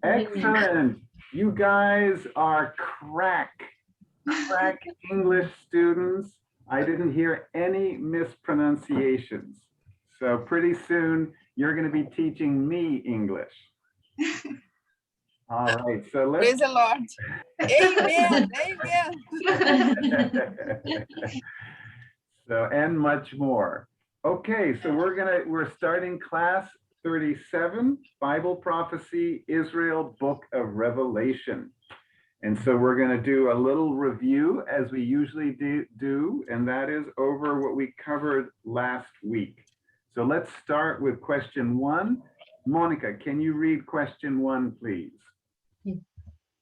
Excellent. You guys are crack English students. I didn't hear any mispronunciations. So pretty soon you're going to be teaching me English. All right, so let's. Praise the Lord. Amen. Amen. So, and much more. Okay, so we're starting class 37, Bible Prophecy, Israel, Book of Revelation. And so we're going to do a little review as we usually do, and that is over what we covered last week. So let's start with question 1. Monica, can you read question 1, please?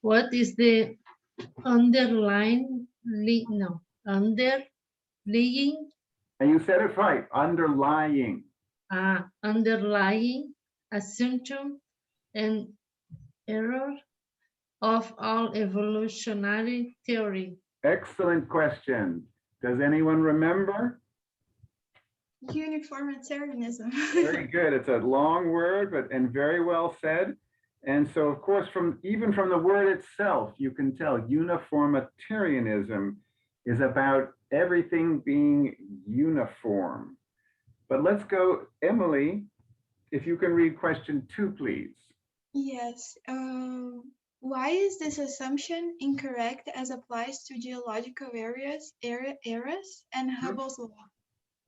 What is the underlying? And you said it right, underlying. Underlying assumption and error of all evolutionary theory? Excellent question. Does anyone remember? Uniformitarianism. Very good. It's a long word, and very well said. And so, of course, even from the word itself, you can tell uniformitarianism is about everything being uniform. But let's go, Emily, if you can read question 2, please. Yes. Why is this assumption incorrect as applies to geological eras and Hubble's law?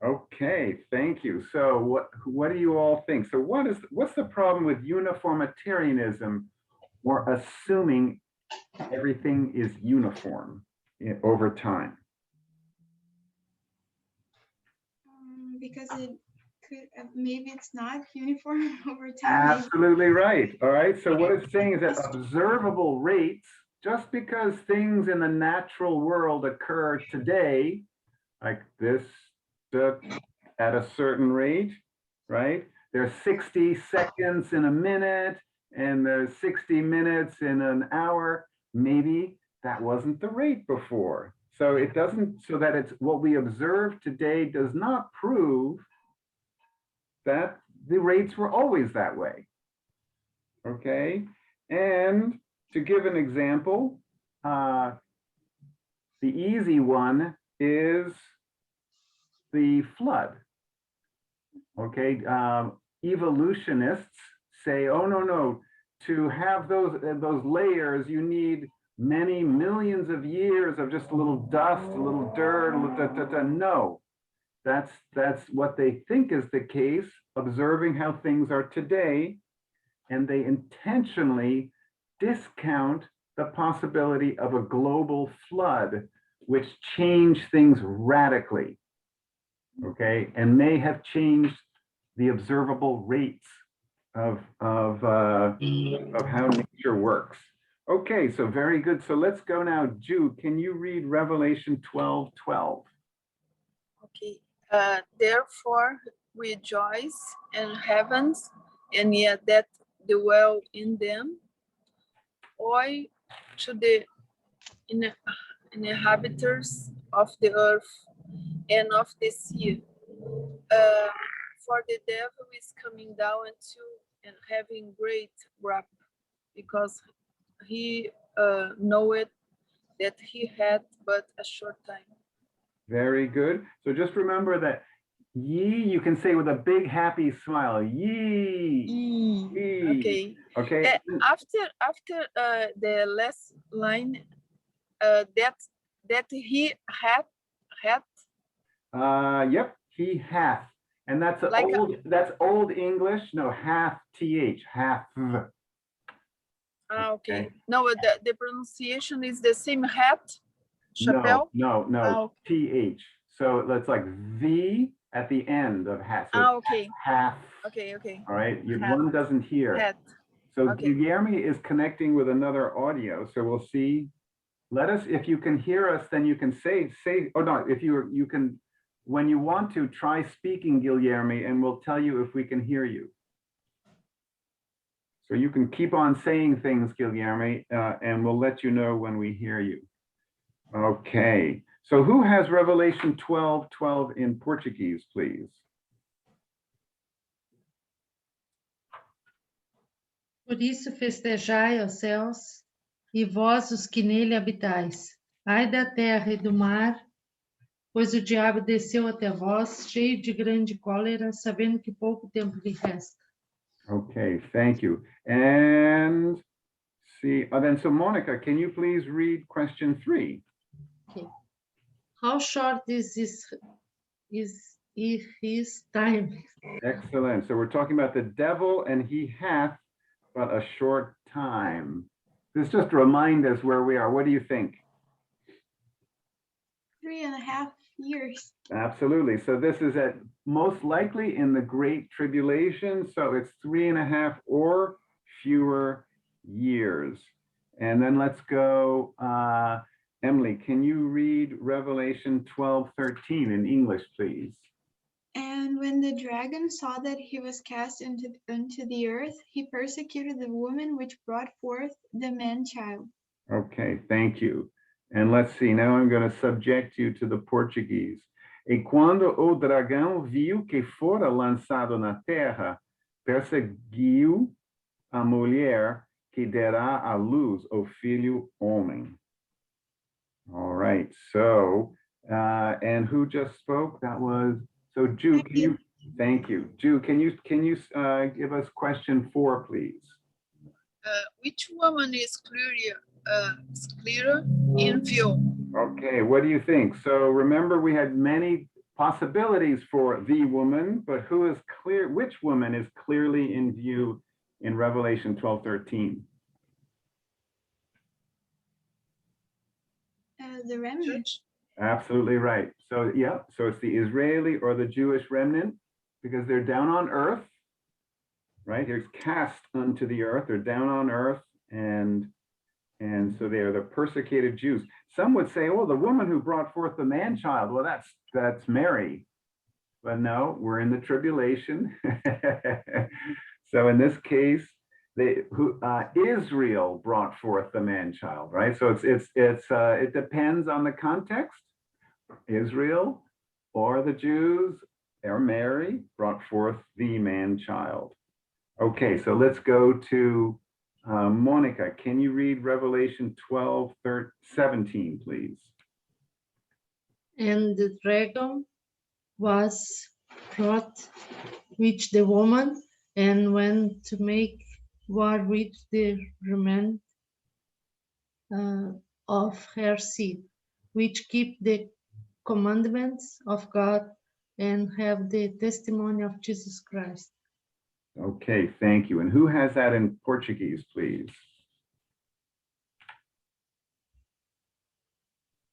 Okay, thank you. So what do you all think? So what's the problem with uniformitarianism, or assuming everything is uniform over time? Because it could, maybe it's not uniform over time. Absolutely right. All right. So what it's saying is that observable rates, just because things in the natural world occur today, like this, at a certain rate, right? There's 60 seconds in a minute, and there's 60 minutes in an hour. Maybe that wasn't the rate before. So it doesn't, so that it's what we observe today does not prove that the rates were always that way. Okay. And to give an example, the easy one is the flood. Okay, evolutionists say, oh no, to have those layers, you need many millions of years of just a little dust, a little dirt, no. That's what they think is the case, observing how things are today, and they intentionally discount the possibility of a global flood, which changed things radically. Okay, and may have changed the observable rates of how nature works. Okay, so very good. So let's go now. Jude, can you read Revelation 12:12? Okay. Therefore rejoice in heavens, and yet that dwell in them, or to the inhabitants of the earth and of the sea. For the devil is coming down and having great wrath, because he knoweth that he had but a short time. Very good. So just remember that ye, you can say with a big happy smile, ye. Ye. Okay. Okay. After the last line, that he had. Yep, he hath. And that's like that's old English. No, hath, th, hath. Okay. No, the pronunciation is the same, hat. Chapelle? No, th. So that's like the at the end of hath. So okay. Hath. Okay. All right. One doesn't hear. Hat. So Guilherme is connecting with another audio. So we'll see. Let us, if you can hear us, then you can say, oh no, if you can, when you want to, try speaking, Guilherme, and we'll tell you if we can hear you. So you can keep on saying things, Guilherme, and we'll let you know when we hear you. Okay, so who has Revelation 12:12 in Portuguese, please? Por isso festejai, ó céus, e vós os que nele habitais. Ai da terra e do mar, pois o diabo desceu até vós, cheio de grande cólera, sabendo que pouco tempo lhe resta. Okay, thank you. And see, then so Monica, can you please read question 3? How short is his time? Excellent. So we're talking about the devil, and he hath but a short time. This just remind us where we are. What do you think? 3.5 years. Absolutely. So this is at most likely in the Great Tribulation. So it's 3.5 or fewer years. And then let's go, Emily, can you read Revelation 12:13 in English, please? And when the dragon saw that he was cast into the earth, he persecuted the woman which brought forth the man-child. Okay, thank you. And let's see, now I'm going to subject you to the Portuguese. E quando o dragão viu que fora lançado na terra, perseguiu a mulher que dará à luz o filho homem. All right, so, and who just spoke? That was, so Ju, can you, thank you. Ju, can you give us question 4, please? Which woman is clearer in view? Okay, what do you think? So remember, we had many possibilities for the woman, but who is clear? Which woman is clearly in view in Revelation 12:13? The remnant. Absolutely right. So yeah, so it's the Israeli or the Jewish remnant because they're down on earth, right? Here's cast unto the earth. They're down on earth, and so they are the persecuted Jews. Some would say, oh, the woman who brought forth the man-child, well, that's Mary. But no, we're in the tribulation. So in this case, Israel brought forth the man-child, right? So it depends on the context. Israel or the Jews or Mary brought forth the man-child. Okay, so let's go to Monica. Can you read Revelation 12:17, please? And the dragon was brought with the woman and went to make war with the remnant of her seed, which keep the commandments of God and have the testimony of Jesus Christ. Okay, thank you. And who has that in Portuguese, please?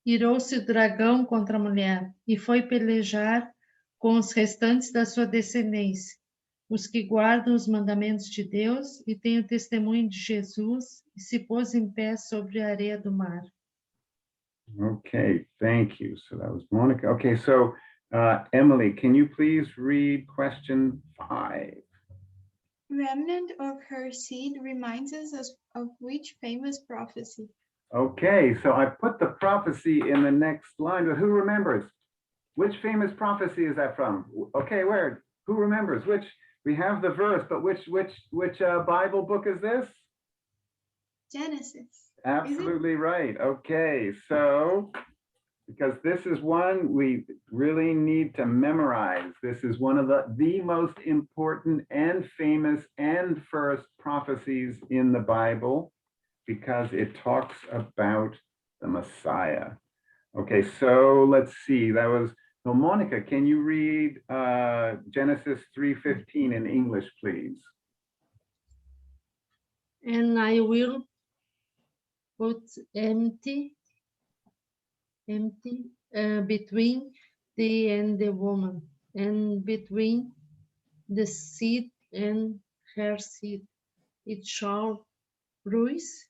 Irou-se o dragão contra a mulher e foi pelejar com os restantes da sua descendência, os que guardam os mandamentos de Deus e têm o testemunho de Jesus, e se pôs em pé sobre a areia do mar. Okay, thank you. So that was Monica. Okay, so Emily, can you please read question 5? Remnant of her seed reminds us of which famous prophecy? Okay, so I put the prophecy in the next line, but who remembers? Which famous prophecy is that from? Okay, where? Who remembers? Which? We have the verse, but which Bible book is this? Genesis. Absolutely right. Okay, so because this is one we really need to memorize. This is one of the most important and famous and first prophecies in the Bible because it talks about the Messiah. Okay, so let's see. That was, so Monica, can you read Genesis 3:15 in English, please? And I will put empty between thee and the woman, and between the seed and her seed. It shall bruise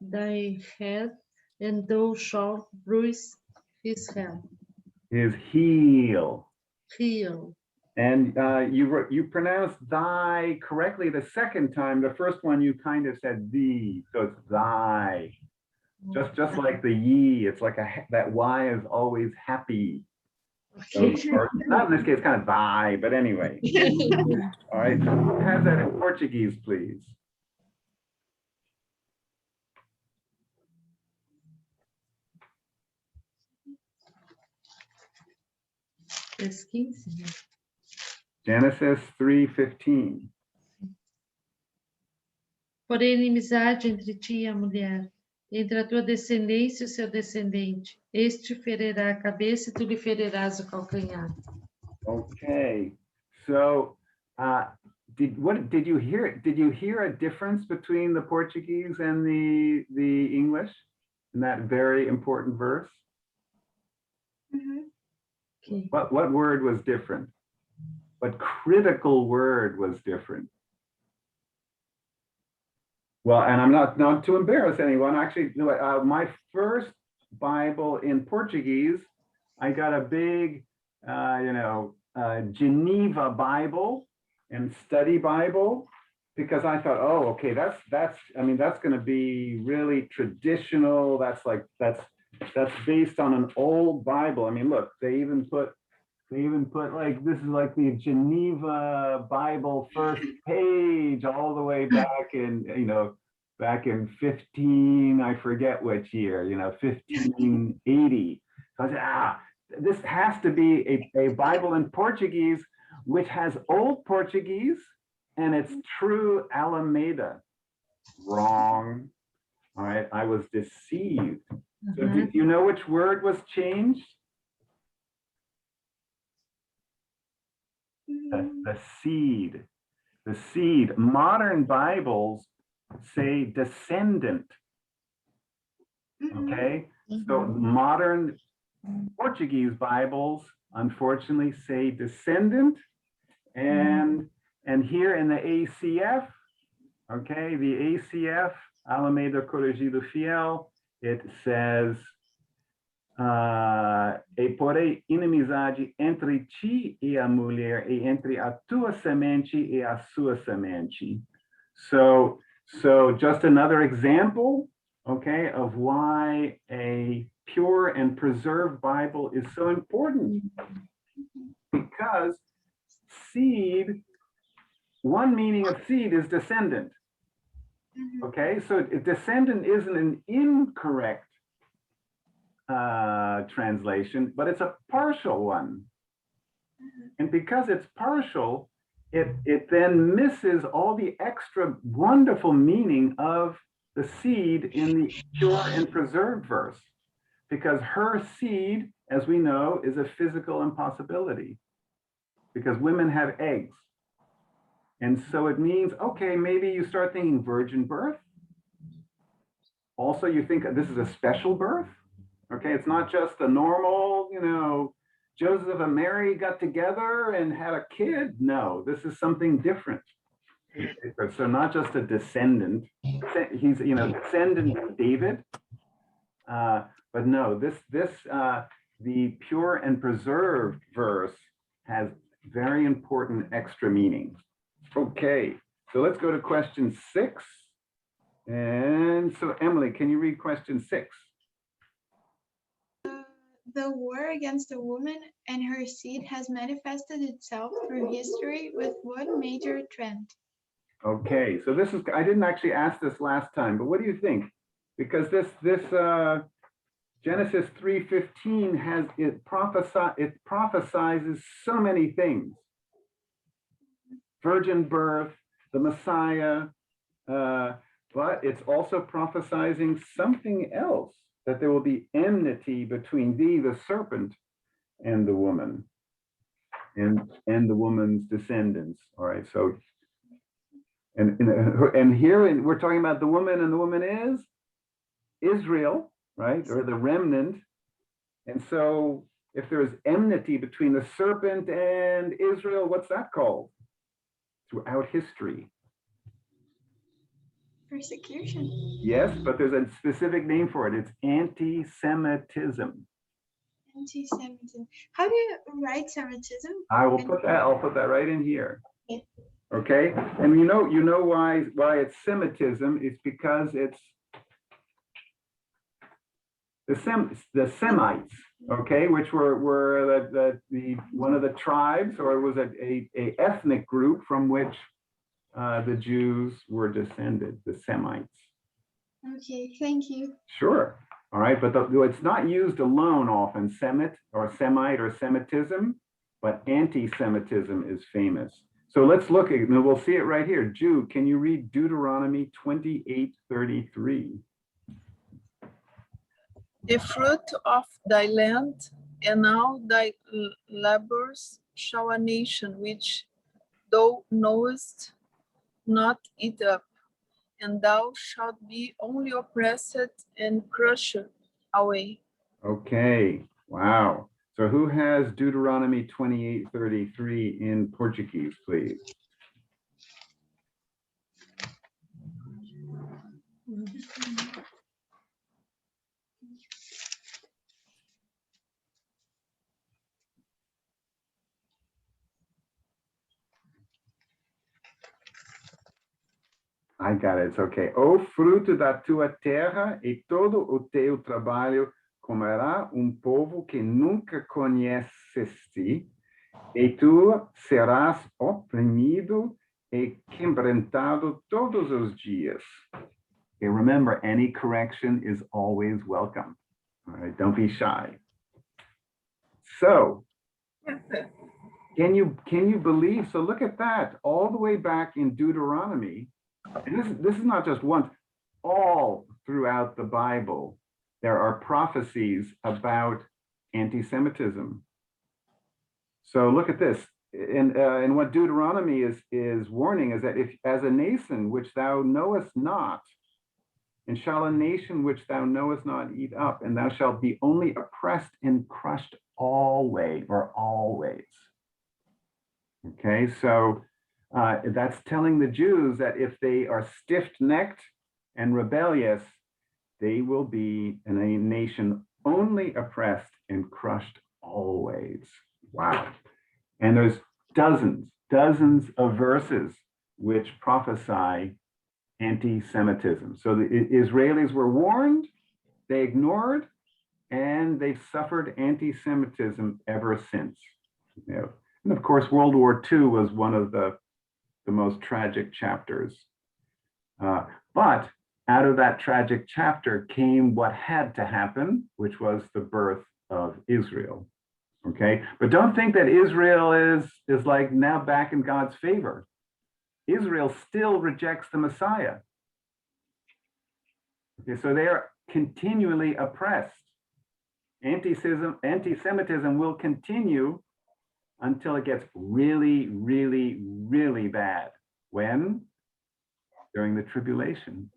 thy head, and thou shalt bruise his head. His heel. Heel. And you pronounced thy correctly the second time. The first one you kind of said thee, so it's thy. Just like the ye, it's like that Y is always happy. Okay. Or not in this case, kind of thy, but anyway. All right, so who has that in Portuguese, please? Verso 15, né? Genesis 3:15. Porém, inimizade entre ti e a mulher, entre a tua descendência e o seu descendente. Este ferirá a cabeça e tu lhe ferirás o calcanhar. Okay, so did you hear? Did you hear a difference between the Portuguese and the English in that very important verse? Mhm. Ok. What word was different? What critical word was different? Well, and I'm not to embarrass anyone. Actually, my first Bible in Portuguese, I got a big, Geneva Bible and study Bible because I thought, oh, okay, that's going to be really traditional. That's based on an old Bible. I mean, look, they even put like, this is like the Geneva Bible first page all the way back in, back in 15, I forget which year, 1580. So I said, this has to be a Bible in Portuguese, which has old Portuguese and it's true Alameda. Wrong. All right, I was deceived. So do you know which word was changed? The seed. The seed. Modern Bibles say descendant. Okay, so modern Portuguese Bibles unfortunately say descendant, and here in the ACF, okay, the ACF, Alameda Corrigido Fiel, it says e porém inimizade entre ti e a mulher e entre a tua semente e a sua semente. So just another example, okay, of why a pure and preserved Bible is so important. Because seed, one meaning of seed is descendant. Okay, so descendant isn't an incorrect translation, but it's a partial one. And because it's partial, it then misses all the extra wonderful meaning of the seed in the pure and preserved verse. Because her seed, as we know, is a physical impossibility. Because women have eggs. And so it means, okay, maybe you start thinking virgin birth. Also, you think this is a special birth. Okay, it's not just a normal, Joseph and Mary got together and had a kid. No, this is something different. So not just a descendant. He's, descendant of David. But no, the pure and preserved verse has very important extra meanings. Okay, so let's go to question 6. And so Emily, can you read question 6? The war against the woman and her seed has manifested itself through history with one major trend. Okay, so this is, I didn't actually ask this last time, but what do you think? Because this Genesis 3:15 has, it prophesizes so many things. Virgin birth, the Messiah, but it's also prophesizing something else, that there will be enmity between thee, the serpent, and the woman, and the woman's descendants. All right, so, and here we're talking about the woman, and the woman is Israel, right, or the remnant. And so if there is enmity between the serpent and Israel, what's that called? Throughout history. Persecution. Yes, but there's a specific name for it. It's anti-Semitism. Anti-Semitism. How do you write Semitism? I'll put that right in here. Okay, and you know why it's Semitism? It's because it's the Semites, okay, which were the one of the tribes, or it was a ethnic group from which the Jews were descended, the Semites. Okay, thank you. Sure. All right, but it's not used alone often, Semite or Semitism. but anti-Semitism is famous. So let's look at, and we'll see it right here. Jew, can you read Deuteronomy 28:33? The fruit of thy land and all thy labors shall a nation which thou knowest not eat up, and thou shalt be only oppressed and crushed away. Okay, wow. So who has Deuteronomy 28:33 in Portuguese, please? I got it, it's okay. O fruto da tua terra e todo o teu trabalho comerá povo que nunca conheceste, e tu serás oprimido e quebrantado todos os dias. Okay, remember, any correction is always welcome. All right, don't be shy. So, can you believe? So look at that, all the way back in Deuteronomy. And this is not just once, all throughout the Bible, there are prophecies about anti-Semitism. So look at this. And what Deuteronomy is warning is that if as a nation which thou knowest not, and shall a nation which thou knowest not eat up, and thou shalt be only oppressed and crushed always or always. Okay, so that's telling the Jews that if they are stiff-necked and rebellious, they will be in a nation only oppressed and crushed always. Wow. And there's dozens of verses which prophesy anti-Semitism. So the Israelis were warned, they ignored, and they've suffered anti-Semitism ever since. You know, and of course, World War II was one of the most tragic chapters. But out of that tragic chapter came what had to happen, which was the birth of Israel. Okay, but don't think that Israel is like now back in God's favor. Israel still rejects the Messiah. Okay, so they are continually oppressed. Anti-Semitism will continue until it gets really, really, really bad. When? During the tribulation.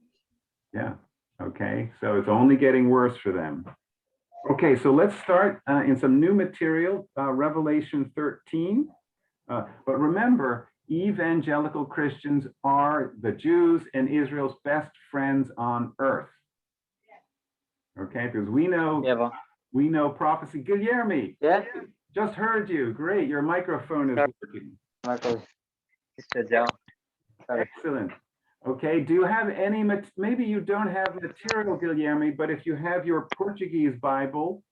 Yeah, okay, so it's only getting worse for them. Okay, so let's start in some new material, Revelation 13. But remember, evangelical Christians are the Jews and Israel's best friends on earth. Okay, because we know prophecy. Guilherme, Yeah. just heard you. Great, your microphone is working. Excellent. Okay, do you have any, maybe you don't have material, Guilherme, but if you have your Portuguese Bible,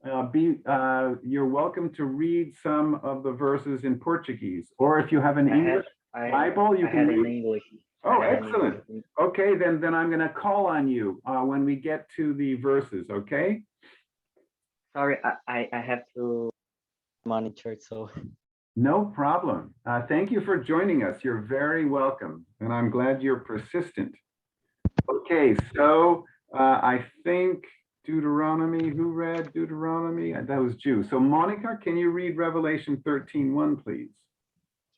you're welcome to read some of the verses in Portuguese. Or if you have an English Bible, you can read. in English. Oh, excellent. Okay, then I'm going to call on you when we get to the verses, okay? Sorry, I have to monitor, so. No problem. Thank you for joining us. You're very welcome, and I'm glad you're persistent. Okay, so I think Deuteronomy, who read Deuteronomy? That was Jew. So Monica, can you read Revelation 13:1, please?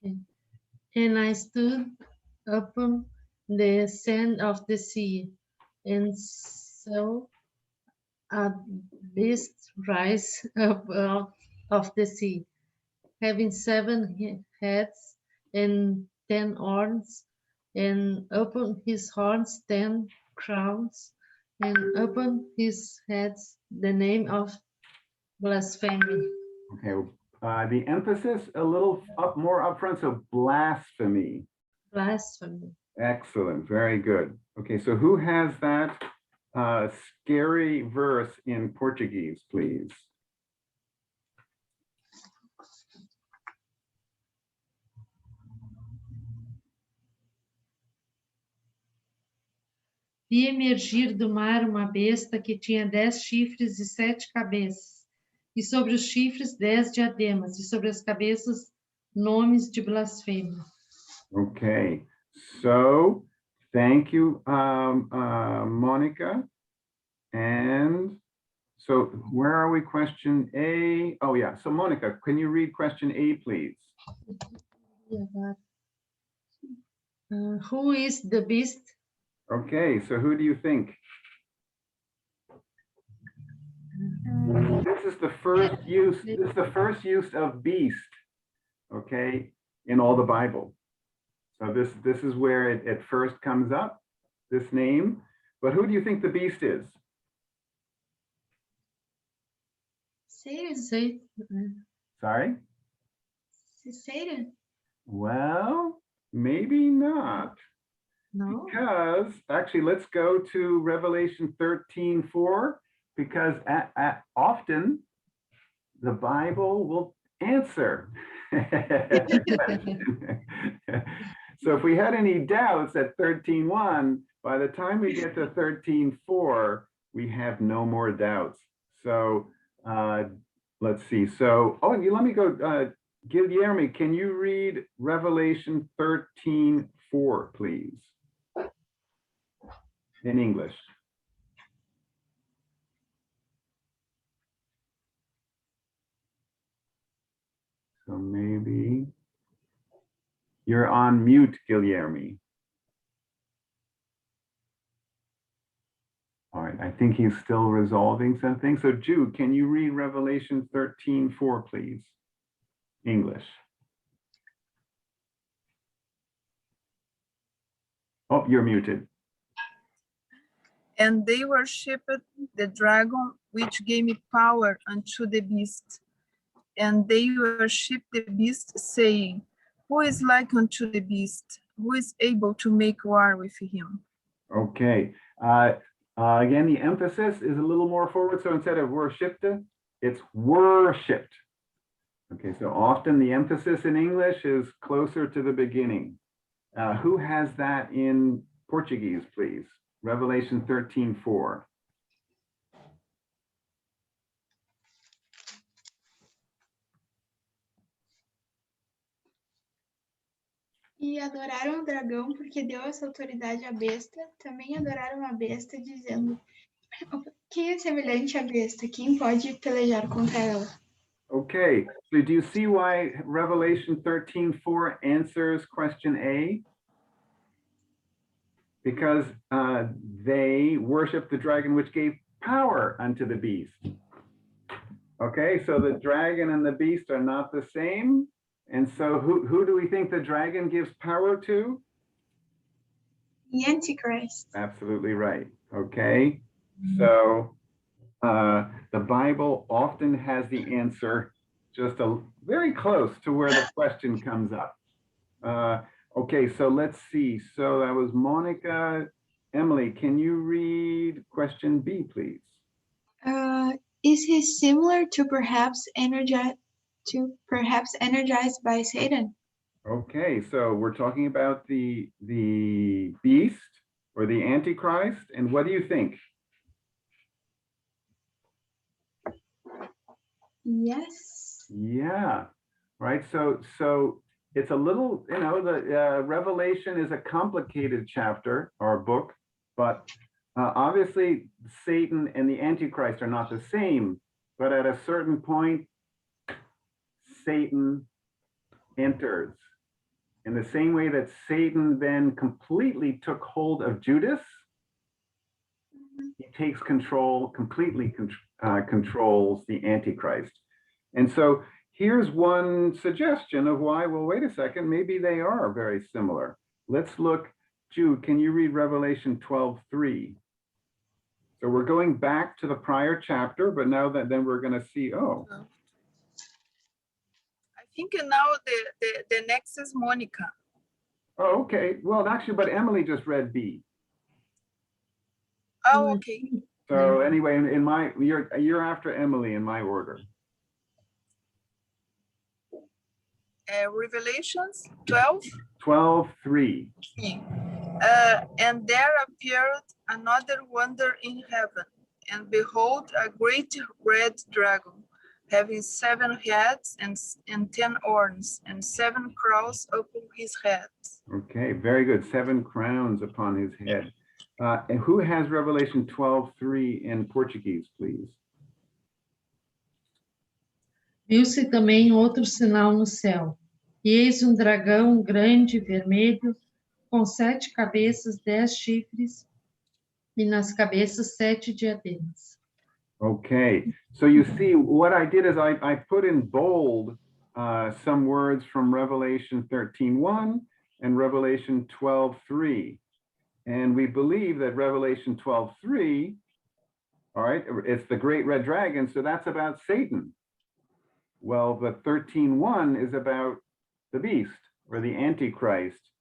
Okay. And I stood upon the sand of the sea, and saw a beast rise up out of the sea, having 7 heads and 10 horns, and upon his horns 10 crowns, and upon his heads the name of blasphemy. Okay, the emphasis a little more upfront, so blasphemy. Blasphemy. Excellent, very good. Okay, so who has that scary verse in Portuguese, please? Vi emergir do mar uma besta que tinha 10 chifres e 7 cabeças, e sobre os chifres 10 diademas, e sobre as cabeças nomes de blasfêmia. Okay, so thank you, Monica. And so where are we? Question A. Oh, yeah. So Monica, can you read question A, please? E agora? Who is the beast? Okay, so who do you think? This is the first use, this is the first use of beast, okay, in all the Bible. So this is where it first comes up, this name. But who do you think the beast is? Sei. Sorry? Satan? Well, maybe not. Não? Because actually, let's go to Revelation 13:4, because often the Bible will answer. So if we had any doubts at 13:1, by the time we get to 13:4, we have no more doubts. So let's see. So, oh, let me go. Guilherme, can you read Revelation 13:4, please? In English. So maybe you're on mute, Guilherme. All right, I think he's still resolving something. So Jude, can you read Revelation 13:4, please? English. Oh, you're muted. And they worshipped the dragon, which gave me power unto the beast. And they worshipped the beast, saying, Who is like unto the beast? Who is able to make war with him? Okay. Again, the emphasis is a little more forward. So instead of worshipped, it's worshipped. Okay, so often the emphasis in English is closer to the beginning. Who has that in Portuguese, please? Revelation 13:4. E adoraram o dragão porque deu essa autoridade à besta. Também adoraram a besta, dizendo: Quem é semelhante à besta? Quem pode pelejar contra ela? Okay, so do you see why Revelation 13:4 answers question A? Because they worship the dragon which gave power unto the beast. Okay, so the dragon and the beast are not the same. And so who do we think the dragon gives power to? The Antichrist. Absolutely right. Okay, so the Bible often has the answer just very close to where the question comes up. Okay, so let's see. So that was Monica. Emily, can you read question B, please? Is he similar to perhaps energized by Satan? Okay, so we're talking about the beast or the Antichrist, and what do you think? Yes. Yeah, right. So it's a little, the Revelation is a complicated chapter or book, but obviously Satan and the Antichrist are not the same. But at a certain point, Satan enters. In the same way that Satan then completely took hold of Judas, he takes control, completely controls the Antichrist. And so here's one suggestion of why, well, wait a second, maybe they are very similar. Let's look, Jude, can you read Revelation 12:3? So we're going back to the prior chapter, but now then we're going to see, oh. I think now the next is Monica. Oh, okay. Well, actually, but Emily just read B. Oh, okay. So anyway, in my, you're after Emily in my order. Revelations 12. 12:3. And there appeared another wonder in heaven, and behold, a great red dragon, having 7 heads and 10 horns, and 7 crowns upon his head. Okay, very good. 7 crowns upon his head. And who has Revelation 12:3 in Portuguese, please? Viu-se também outro sinal no céu. E eis um dragão grande, vermelho, com 7 cabeças, 10 chifres, e nas cabeças 7 diademas. Okay, so you see, what I did is I put in bold some words from Revelation 13:1 and Revelation 12:3. And we believe that Revelation 12:3, all right, it's the great red dragon, so that's about Satan. Well, the 13:1 is about the beast or the Antichrist.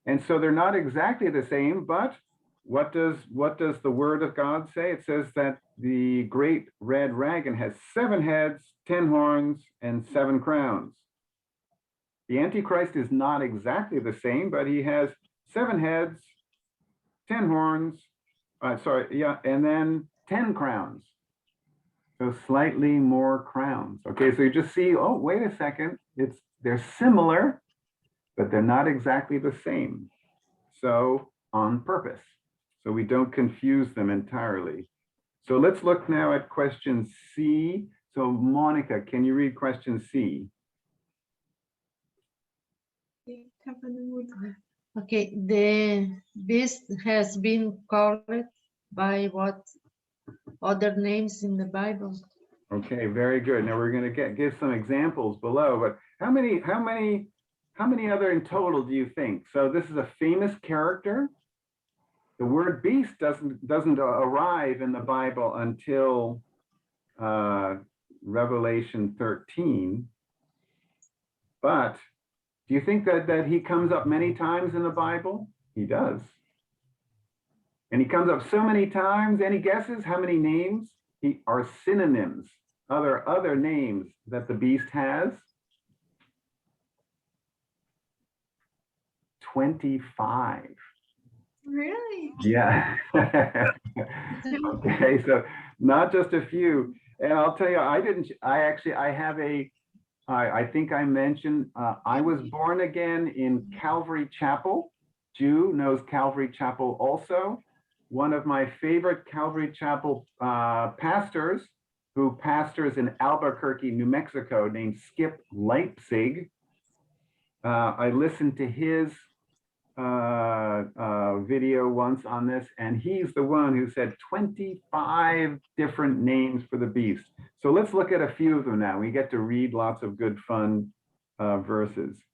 And so they're not exactly the same, but what does the word of God say? It says that the great red dragon has 7 heads, 10 horns, and 7 crowns. The Antichrist is not exactly the same, but he has 7 heads, 10 horns, and then 10 crowns. So slightly more crowns. Okay, so you just see, oh, wait a second, they're similar, but they're not exactly the same. So on purpose, so we don't confuse them entirely. So let's look now at question C. So Monica, can you read question C? Okay, the beast has been called by what other names in the Bible? Okay, very good. Now we're going to give some examples below, but how many other in total do you think? So this is a famous character. The word beast doesn't arrive in the Bible until Revelation 13. But do you think that he comes up many times in the Bible? He does. And he comes up so many times. Any guesses how many names are synonyms, other names that the beast has? 25. Really? Yeah. Okay, so not just a few. And I'll tell you, I think I mentioned, I was born again in Calvary Chapel. Jew knows Calvary Chapel also. One of my favorite Calvary Chapel pastors, who pastors in Albuquerque, New Mexico, named Skip Leipzig. I listened to his video once on this, and he's the one who said 25 different names for the beast. So let's look at a few of them now. We get to read lots of good fun verses.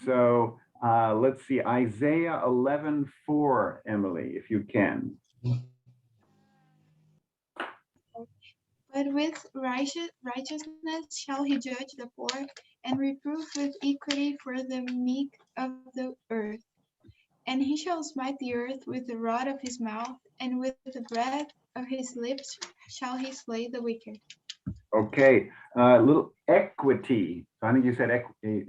So let's see, Isaiah 11:4, Emily, if you can. But with righteousness shall he judge the poor, and reprove with equity for the meek of the earth. And he shall smite the earth with the rod of his mouth, and with the breath of his lips shall he slay the wicked. Okay, little equity. So I think you said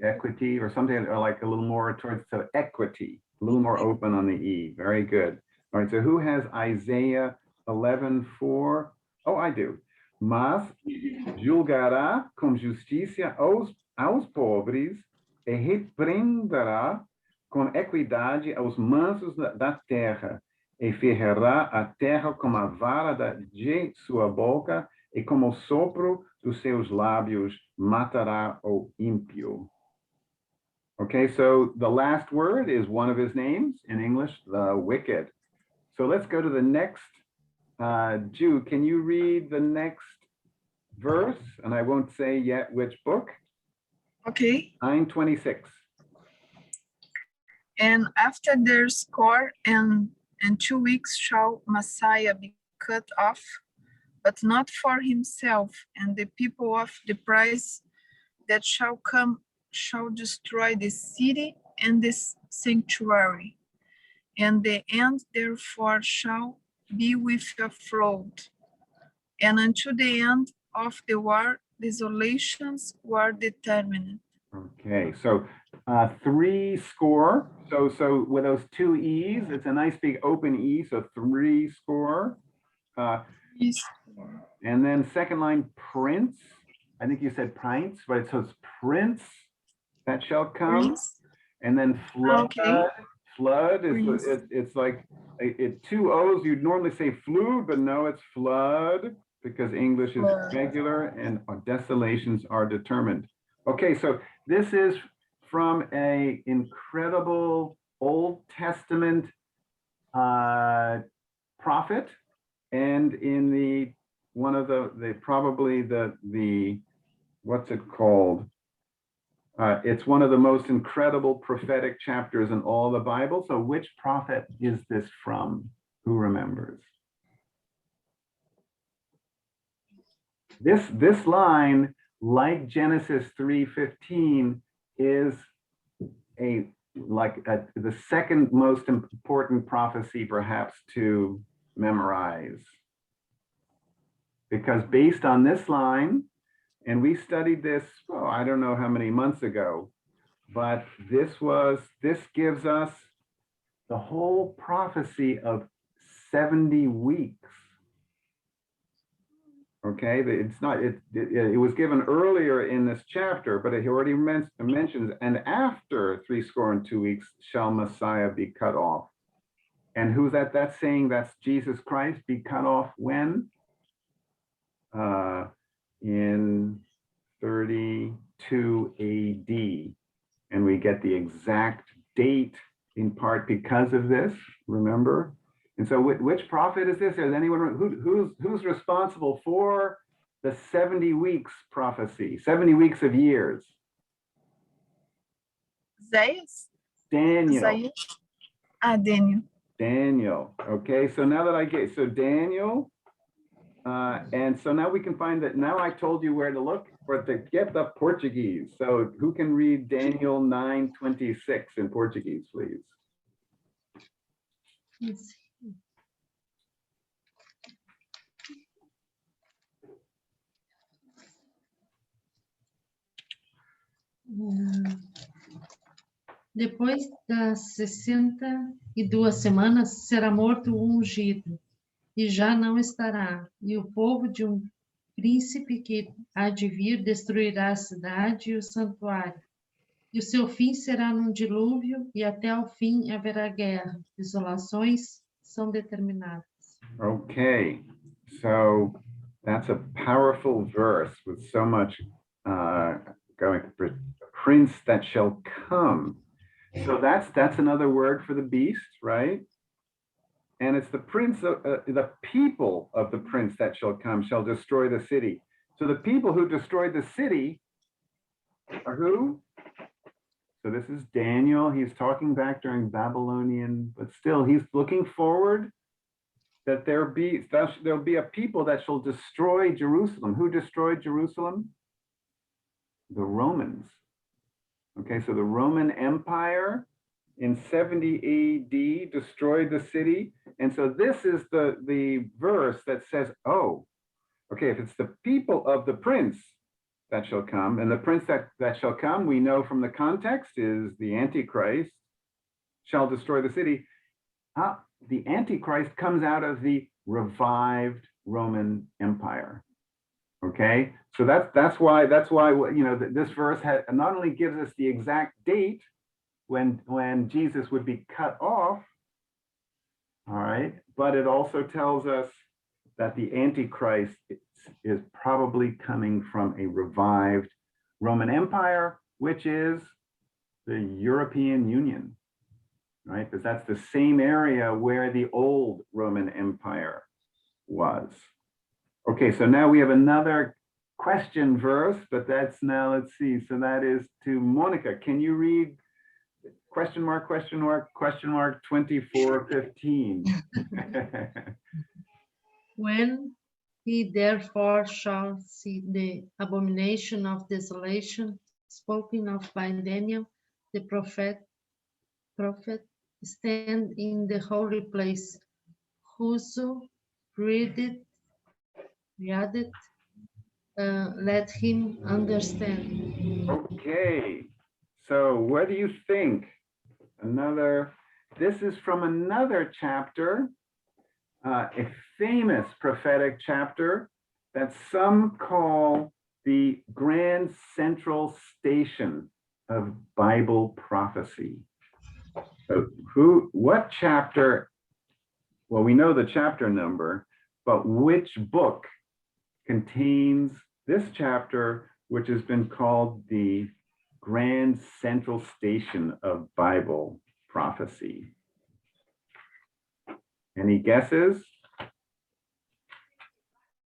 equity or something, or like a little more towards the equity, a little more open on the E. Very good. All right, so who has Isaiah 11:4? Oh, I do. Mas julgará com justiça aos pobres e repreenderá com equidade aos mansos da terra, e ferrará a terra com a vara de sua boca, e como o sopro dos seus lábios matará o ímpio. Okay, so the last word is one of his names in English, the wicked. So let's go to the next. Jew, can you read the next verse? And I won't say yet which book. Okay. 9:26. And after their score and 2 weeks shall Messiah be cut off, but not for himself, and the people of the price that shall come shall destroy the city and the sanctuary. And the end therefore shall be with a flood. And unto the end of the war, desolations were determined. Okay, so 3 score. So with those 2 E's, it's a nice big open E, so 3 score. And then second line, prince. I think you said prince, right? So it's prince that shall come. Prince. And then flood. Okay. Flood is, Prince. it's like, two O's, you'd normally say flu, but no, it's flood, because English is Flood. regular and desolations are determined. Okay, so this is from a incredible Old Testament prophet, and in the, one of the probably the, what's it called? It's one of the most incredible prophetic chapters in all the Bible. So which prophet is this from? Who remembers? This line, like Genesis 3:15, is the second most important prophecy perhaps to memorize. Because based on this line, and we studied this, oh, I don't know how many months ago, but this gives us the whole prophecy of 70 weeks. Okay, it's not, it was given earlier in this chapter, but it already mentions, and after 62 weeks shall Messiah be cut off. And who's that? That's saying that's Jesus Christ be cut off when? In 32 AD, and we get the exact date in part because of this, remember? And so which prophet is this? Is anyone who's responsible for the 70 weeks prophecy, 70 weeks of years? Isaias? Daniel. Isaias? Daniel. Daniel. Okay, so now that I get, so Daniel, and so now we can find that, now I told you where to look for to get the Portuguese. So who can read Daniel 9:26 in Portuguese, please? Yes. Depois das 62 semanas, será morto o ungido, e já não estará. E o povo de um príncipe que há de vir destruirá a cidade e o santuário. E o seu fim será num dilúvio, e até ao fim haverá guerra. Desolações são determinadas. Okay, so that's a powerful verse with so much going for the prince that shall come. So that's another word for the beast, right? And it's the prince of the people of the prince that shall come shall destroy the city. So the people who destroyed the city are who? So this is Daniel. He's talking back during Babylonian, but still he's looking forward that there'll be a people that shall destroy Jerusalem. Who destroyed Jerusalem? The Romans. Okay, so the Roman Empire in 70 AD destroyed the city. And so this is the verse that says, oh, okay, if it's the people of the prince that shall come, and the prince that shall come, we know from the context is the Antichrist shall destroy the city. The Antichrist comes out of the revived Roman Empire. Okay, so that's why you know this verse not only gives us the exact date when Jesus would be cut off, all right, but it also tells us that the Antichrist is probably coming from a revived Roman Empire, which is the European Union, right? Because that's the same area where the old Roman Empire was. Okay, so now we have another question verse, but that's now, let's see. So that is to Monica. Can you read question mark, 24:15? When he therefore shall see the abomination of desolation spoken of by Daniel, the prophet stand in the holy place, whoso readeth, let him understand. Okay, so what do you think? This is from another chapter, a famous prophetic chapter that some call the grand central station of Bible prophecy. So what chapter? Well, we know the chapter number, but which book contains this chapter, which has been called the grand central station of Bible prophecy? Any guesses?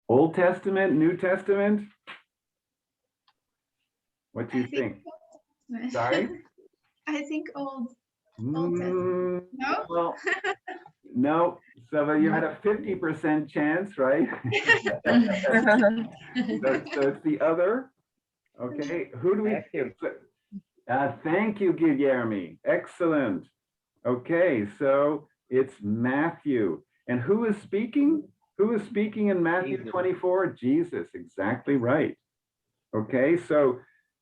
Old Testament, New Testament? What do you I think think? Sorry? I think Old Testament. No? Well, no. So you had a 50% chance, right? So it's the other. Okay, who do we? Matthew. Thank you, Guilherme. Excellent. Okay, so it's Matthew. And who is speaking? Who is speaking in Matthew Jesus. 24? Jesus, exactly right. Okay, so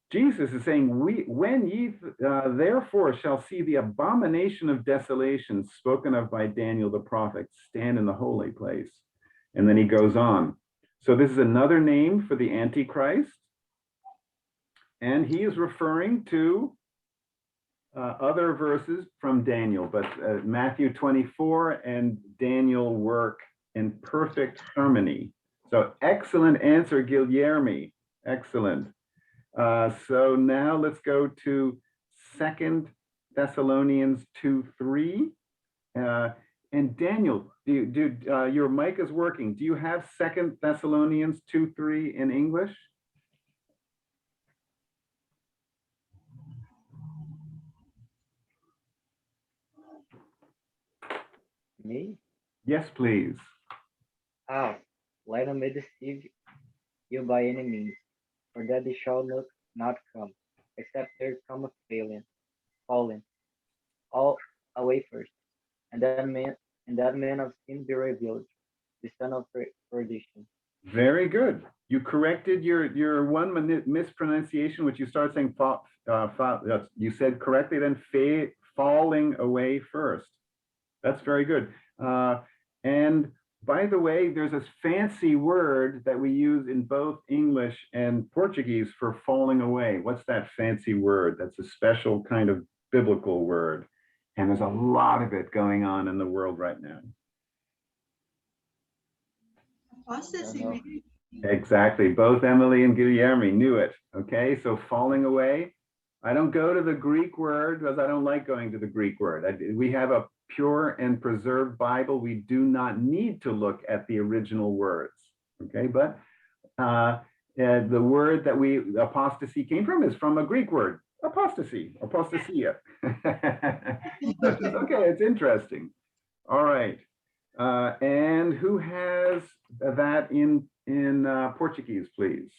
Jesus is saying, when ye therefore shall see the abomination of desolation spoken of by Daniel the prophet stand in the holy place. And then he goes on. So this is another name for the Antichrist. And he is referring to other verses from Daniel, but Matthew 24 and Daniel work in perfect harmony. So excellent answer, Guilherme. Excellent. So now let's go to 2 Thessalonians 2:3. And Daniel, your mic is working. Do you have 2 Thessalonians 2:3 in English? Me? Yes, please. Let them may deceive you by any means, for that they shall not come, except there come a falling, all away first, and that man of sin be revealed, the son of perdition. Very good. You corrected your one mispronunciation, which you started saying you said correctly, then falling away first. That's very good. And by the way, there's this fancy word that we use in both English and Portuguese for falling away. What's that fancy word? That's a special kind of biblical word. And there's a lot of it going on in the world right now. Apostasy, maybe? Exactly. Both Emily and Guilherme knew it. Okay, so falling away. I don't go to the Greek word because I don't like going to the Greek word. We have a pure and preserved Bible. We do not need to look at the original words. Okay, but the word that apostasy came from is from a Greek word, apostasy, apostasia. Okay, it's interesting. All right. And who has that in Portuguese, please?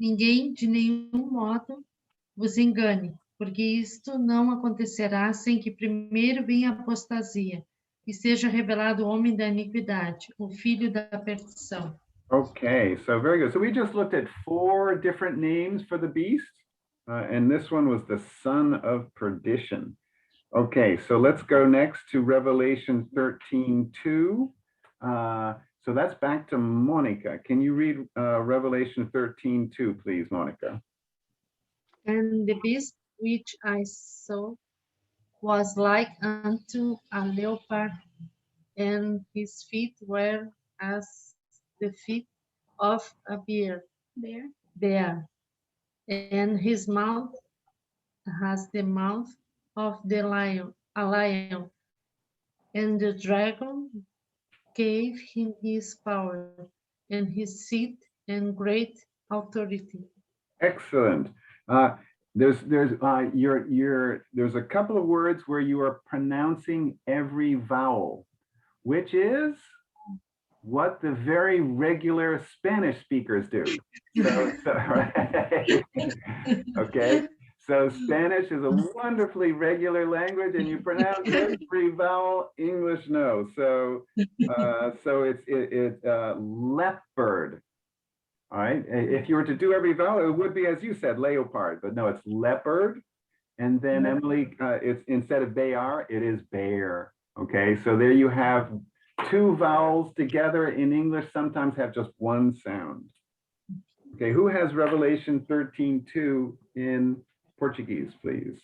Ninguém de nenhum modo vos engane, porque isto não acontecerá sem que primeiro venha a apostasia e seja revelado o homem da iniquidade, o filho da perdição. Okay, so very good. So we just looked at 4 different names for the beast, and this one was the son of perdition. Okay, so let's go next to Revelation 13:2. So that's back to Monica. Can you read Revelation 13:2, please, Monica? And the beast which I saw was like unto a leopard, and his feet were as the feet of a bear, and his mouth has the mouth of a lion, and the dragon gave him his power and his seat and great authority. Excellent. There's a couple of words where you are pronouncing every vowel, which is what the very regular Spanish speakers do. Right? Okay. So Spanish is a wonderfully regular language, and you pronounce every vowel. English, no. So it's leopard, All right, if you were to do every vowel, it would be, as you said, leopard, but no, it's leopard. And then Emily, it's instead of bear, it is bear. Okay, so there you have two vowels together in English sometimes have just one sound. Okay, who has Revelation 13:2 in Portuguese, please?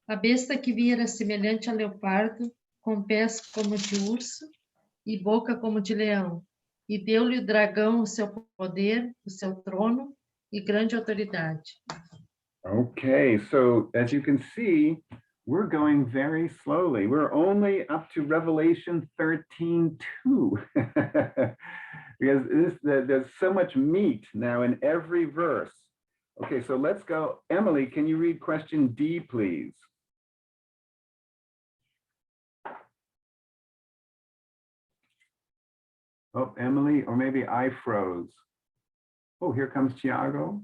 A besta que vi era semelhante a leopardo, com pés como de urso e boca como de leão. E deu-lhe o dragão o seu poder, o seu trono e grande autoridade. Okay, so as you can see, we're going very slowly. We're only up to Revelation 13:2. Because there's so much meat now in every verse. Okay, so let's go. Emily, can you read question D, please? Oh, Emily, or maybe I froze. Oh, here comes Tiago.